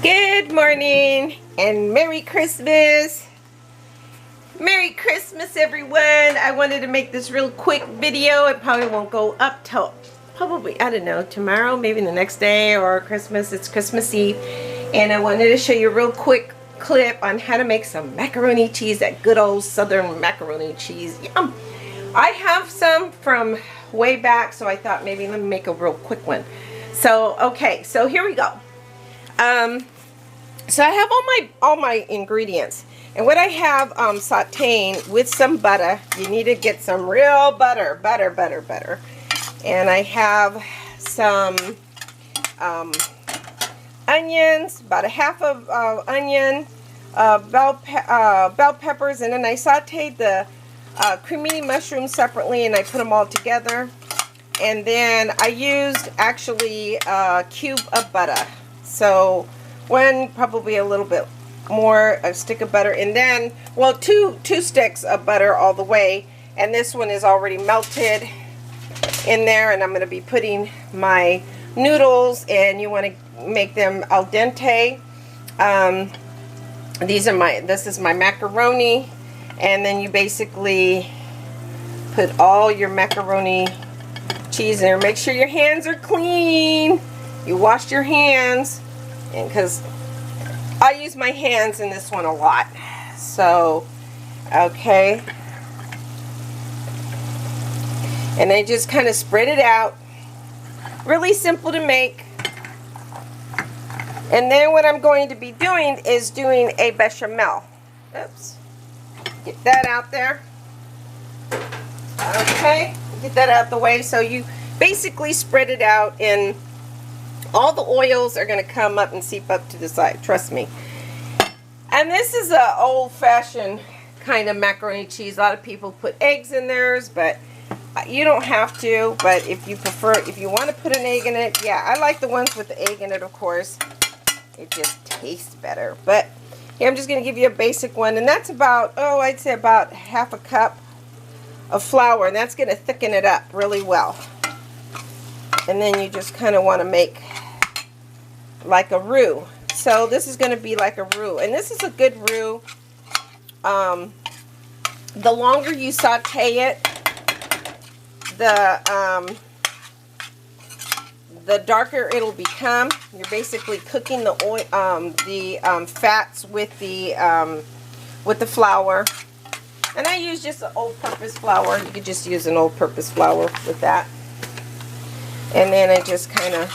Good morning and Merry Christmas. Merry Christmas, everyone. I wanted to make this real quick video. It probably won't go up till probably, I don't know, tomorrow, maybe the next day, or Christmas. It's Christmas Eve. And I wanted to show you a real quick clip on how to make some macaroni cheese, that good old southern macaroni cheese. Yum. I have some from way back, so I thought maybe let me make a real quick one. So, okay, so here we go. So I have all my ingredients, and what I have sauteing with some butter. You need to get some real butter, and I have some onions, about a half of onion, bell peppers, and then I sauteed the cremini mushrooms separately, and I put them all together. And then I used actually a cube of butter. So probably a little bit more, a stick of butter, and then, well, two sticks of butter all the way. And this one is already melted in there, and I'm going to be putting my noodles, and you want to make them al dente. This is my macaroni, and then you basically put all your macaroni cheese in there. Make sure your hands are clean. You washed your hands, and because I use my hands in this one a lot. So, okay. And I just kind of spread it out. Really simple to make. And then what I'm going to be doing is doing a bechamel. Oops. Get that out there. Okay. Get that out the way. So you basically spread it out, and all the oils are going to come up and seep up to the side. Trust me. And this is a old-fashioned kind of macaroni cheese. A lot of people put eggs in theirs, but you don't have to. But if you prefer, if you want to put an egg in it, yeah, I like the ones with the egg in it, of course. It just tastes better. But here, I'm just going to give you a basic one, and that's about, I'd say about half a cup of flour, and that's going to thicken it up really well. And then you just kind of want to make like a roux. So this is going to be like a roux, and this is a good roux. The longer you saute it, the darker it'll become. You're basically cooking the oil, fats with the flour. And I use just an all-purpose flour. You could just use an all-purpose flour with that. And then I just kind of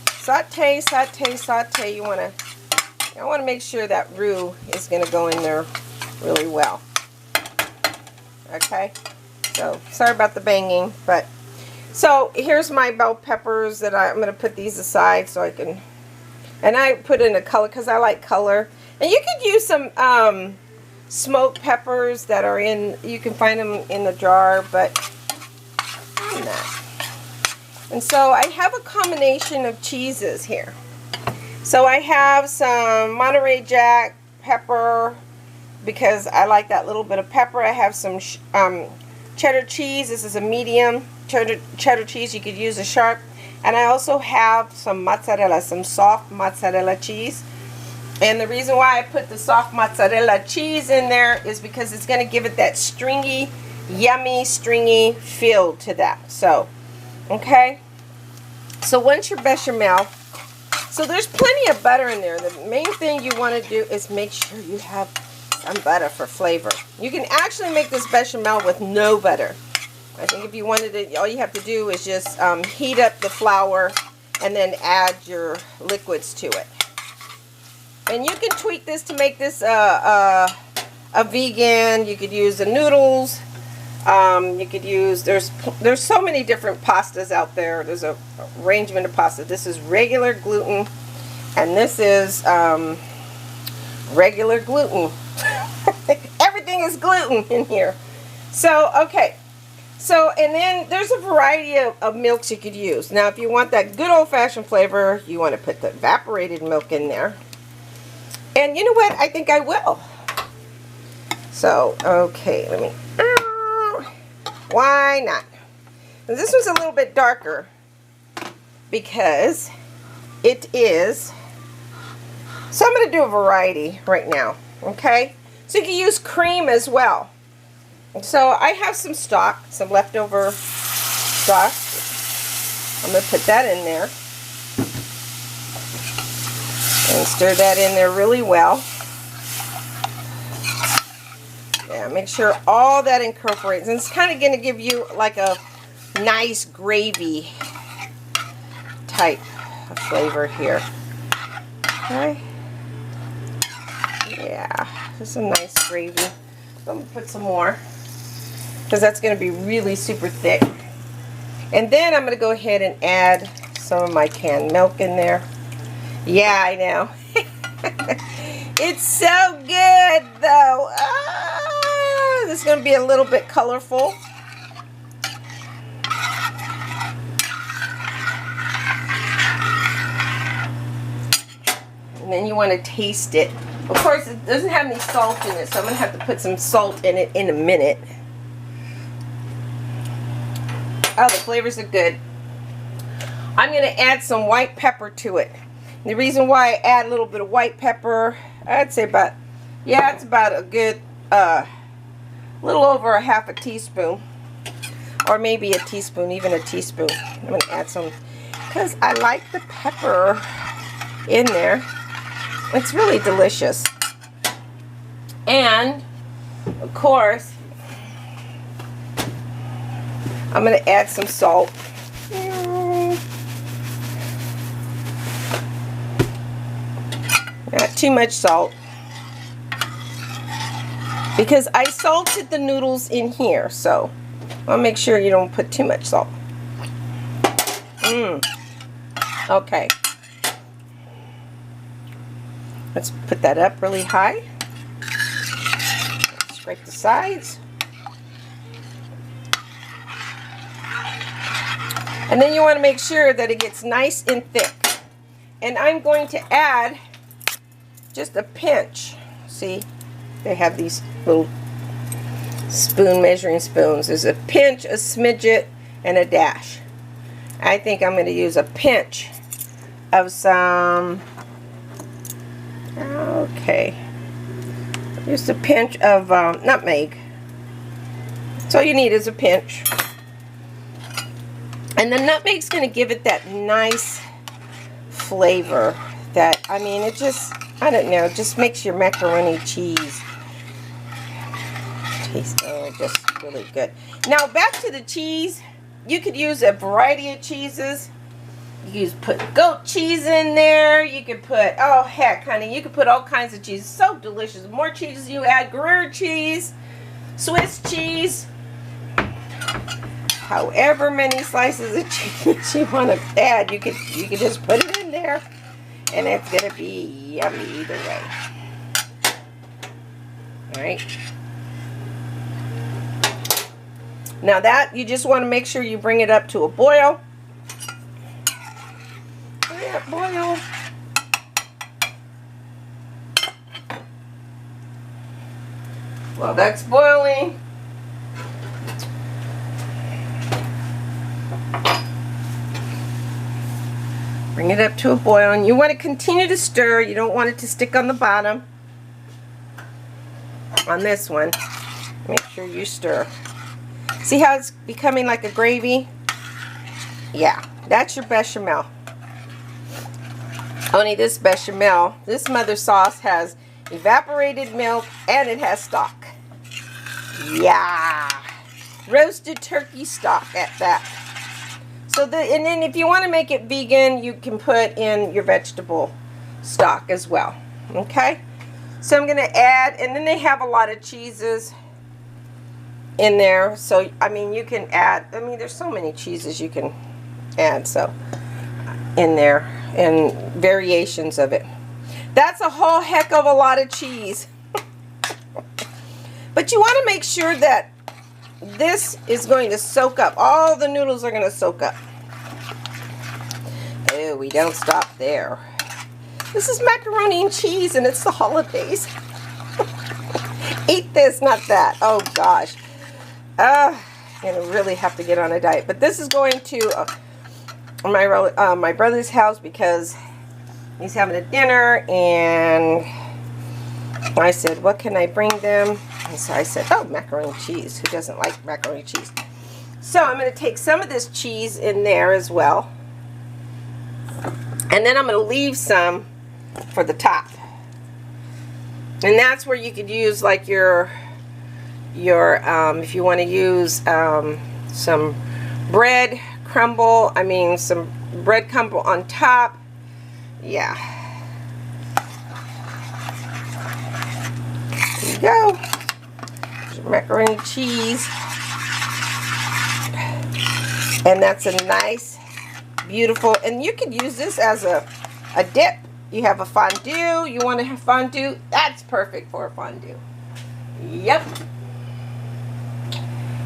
saute. You want to make sure that roux is going to go in there really well. Okay. So sorry about the banging, but so here's my bell peppers that I'm going to put these aside so I can. And I put in a color because I like color. And you could use some smoked peppers that are in. You can find them in the jar, but I'm not. And so I have a combination of cheeses here. So I have some Monterey Jack pepper because I like that little bit of pepper. I have some cheddar cheese. This is a medium cheddar cheese. You could use a sharp. And I also have some mozzarella, some soft mozzarella cheese. And the reason why I put the soft mozzarella cheese in there is because it's going to give it that stringy, yummy, stringy feel to that. So, okay. So once your bechamel, so there's plenty of butter in there. The main thing you want to do is make sure you have some butter for flavor. You can actually make this bechamel with no butter. I think if you wanted it, all you have to do is just heat up the flour and then add your liquids to it. And you can tweak this to make this a vegan. You could use the noodles. You could use, there's so many different pastas out there. There's a arrangement of pasta. This is regular gluten, and this is regular gluten. Everything is gluten in here. So, okay. So, and then there's a variety of milks you could use. Now, if you want that good old-fashioned flavor, you want to put the evaporated milk in there. And you know what? I think I will. So, okay, let me... Why not? And this one's a little bit darker because it is So I'm going to do a variety right now, okay? So you can use cream as well. So I have some stock, some leftover stock. I'm going to put that in there. And stir that in there really well. Yeah, make sure all that incorporates. And it's kind of going to give you like a nice gravy type of flavor here. Okay. Yeah, just a nice gravy. I'm going to put some more because that's going to be really super thick. And then I'm going to go ahead and add some of my canned milk in there. Yeah, I know. It's so good though. Ah, this is going to be a little bit colorful. And then you want to taste it. Of course, it doesn't have any salt in it, so I'm going to have to put some salt in it in a minute. Oh, the flavors are good. I'm going to add some white pepper to it. The reason why I add a little bit of white pepper, I'd say about, yeah, it's about a good, little over a half a teaspoon. Or maybe a teaspoon, even a teaspoon. I'm going to add some, because I like the pepper in there. It's really delicious. And, of course, I'm going to add some salt. Not too much salt. Because I salted the noodles in here, so I'll make sure you don't put too much salt. Okay. Let's put that up really high. Scrape the sides. And then you want to make sure that it gets nice and thick. And I'm going to add just a pinch. See, they have these little measuring spoons. There's a pinch, a smidget, and a dash. I think I'm going to use a pinch of some, okay, just a pinch of nutmeg. So all you need is a pinch. And the nutmeg's going to give it that nice flavor that, I mean, it just, I don't know, just makes your macaroni cheese taste just really good. Now back to the cheese. You could use a variety of cheeses. You could put goat cheese in there. You could put, oh heck, honey, you could put all kinds of cheese. So delicious. The more cheeses you add, Gruyere cheese, Swiss cheese, however many slices of cheese you want to add, you could just put it in there, and it's gonna be yummy either way. All right. Now that, you just want to make sure you bring it up to a boil. Yeah, boil. While that's boiling, bring it up to a boil, and you want to continue to stir. You don't want it to stick on the bottom. On this one, make sure you stir. See how it's becoming like a gravy? Yeah, that's your bechamel. Only this bechamel, this mother sauce has evaporated milk and it has stock. Yeah, roasted turkey stock at that. So and then if you want to make it vegan, you can put in your vegetable stock as well. Okay, so I'm going to add, and then they have a lot of cheeses in there, so I mean you can add, I mean there's so many cheeses you can add so in there, and variations of it. That's a whole heck of a lot of cheese. But you want to make sure that this is going to soak up. All the noodles are going to soak up. Oh, we don't stop there. This is macaroni and cheese, and it's the holidays. Eat this, not that. Oh gosh. I'm gonna really have to get on a diet. But this is going to my brother's house because He's having a dinner, and I said, what can I bring them? And so I said, oh, macaroni cheese. Who doesn't like macaroni cheese? So I'm going to take some of this cheese in there as well. And then I'm going to leave some for the top. And that's where you could use like your if you want to use some bread crumble, some bread crumble on top. Yeah. There you go. There's your macaroni cheese. And that's a nice, beautiful, and you could use this as a dip. You have a fondue, you want to have fondue, that's perfect for a fondue. Yep.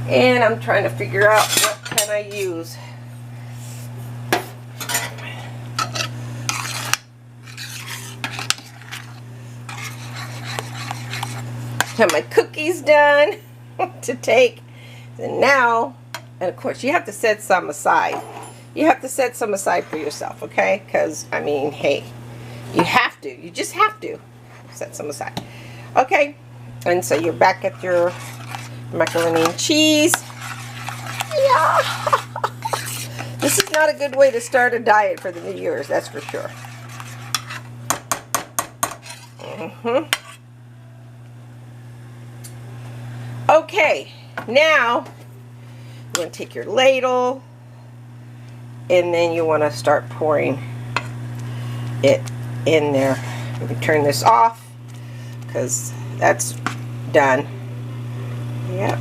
And I'm trying to figure out what can I use. Have my cookies done to take. And now, and of course, you have to set some aside. You have to set some aside for yourself, okay? Because, hey, you have to. You just have to set some aside. Okay, and so you're back at your macaroni and cheese. Yeah. This is not a good way to start a diet for the New Year's, that's for sure. Okay, now you want to take your ladle, and then you want to start pouring it in there. Let me turn this off because that's done. Yep.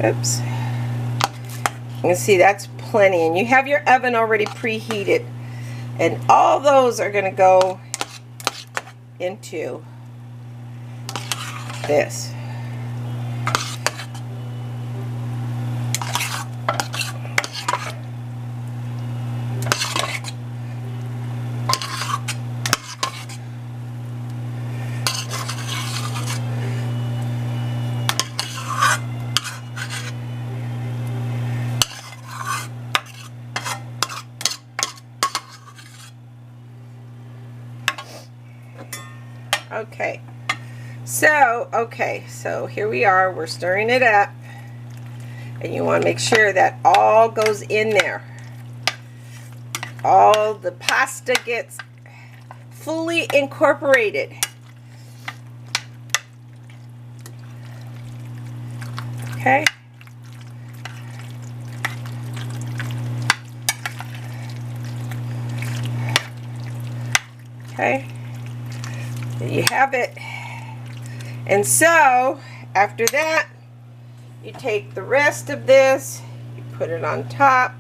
Oops. You can see that's plenty, and you have your oven already preheated, and all those are going to go into this. Okay, so here we are, we're stirring it up, and you want to make sure that all goes in there. All the pasta gets fully incorporated. Okay. Okay. There you have it. And so, after that, you take the rest of this, you put it on top.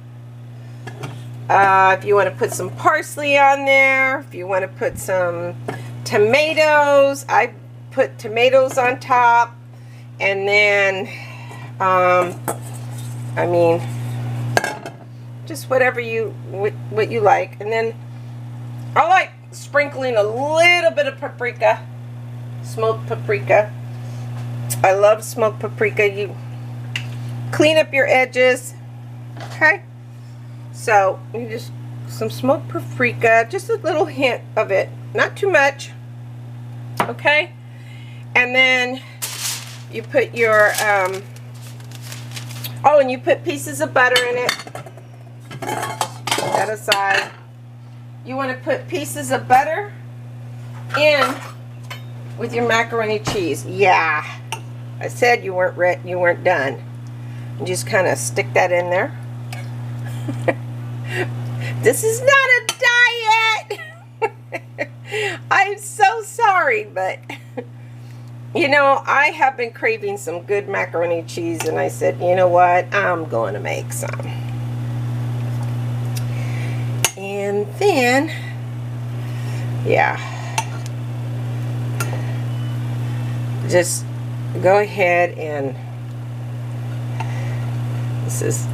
If you want to put some parsley on there, if you want to put some tomatoes, I put tomatoes on top. And then, just whatever what you like. And then, I like sprinkling a little bit of paprika. Smoked paprika. I love smoked paprika. You clean up your edges. Okay. So you just some smoked paprika, just a little hint of it, not too much. Okay. And then you put your oh, and you put pieces of butter in it. Put that aside. You want to put pieces of butter in with your macaroni cheese. Yeah, I said you weren't done. You just kind of stick that in there. This is not a diet. I'm so sorry, but you know, I have been craving some good macaroni cheese, and I said, you know what, I'm going to make some. And then, yeah, just go ahead and, this is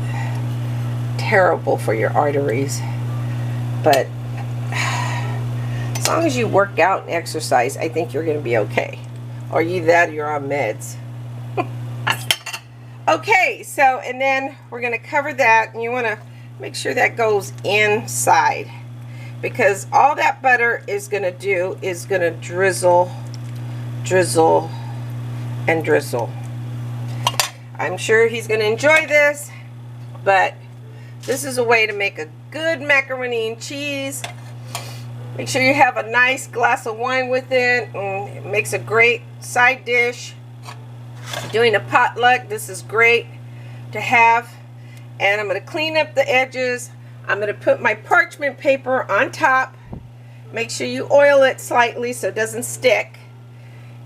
terrible for your arteries, but as long as you work out and exercise, I think you're going to be okay. Or either that or you're on meds. Okay, so, and then we're going to cover that, and you want to make sure that goes inside, because all that butter is going to do is going to drizzle, drizzle, and drizzle. I'm sure he's going to enjoy this, but this is a way to make a good macaroni and cheese. Make sure you have a nice glass of wine with it, and it makes a great side dish. Doing a potluck, this is great to have. And I'm going to clean up the edges. I'm going to put my parchment paper on top. Make sure you oil it slightly so it doesn't stick.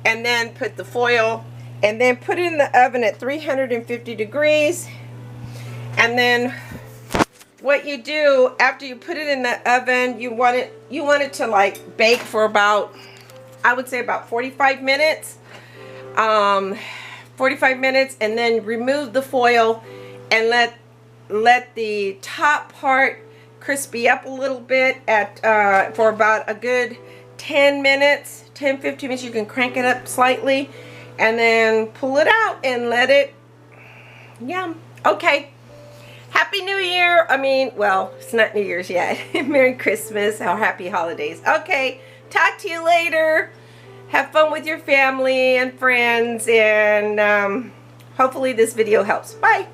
And then put the foil, and then put it in the oven at 350 degrees. And then what you do after you put it in the oven, you want it to like bake for about, I would say about 45 minutes. 45 minutes, and then remove the foil and let the top part crispy up a little bit at for about a good 10 minutes, 10-15 minutes. You can crank it up slightly and then pull it out and let it, yum. Okay, Happy New Year. I mean, well, it's not New Year's yet. Merry Christmas or Happy Holidays. Okay, talk to you later. Have fun with your family and friends, and hopefully this video helps. Bye.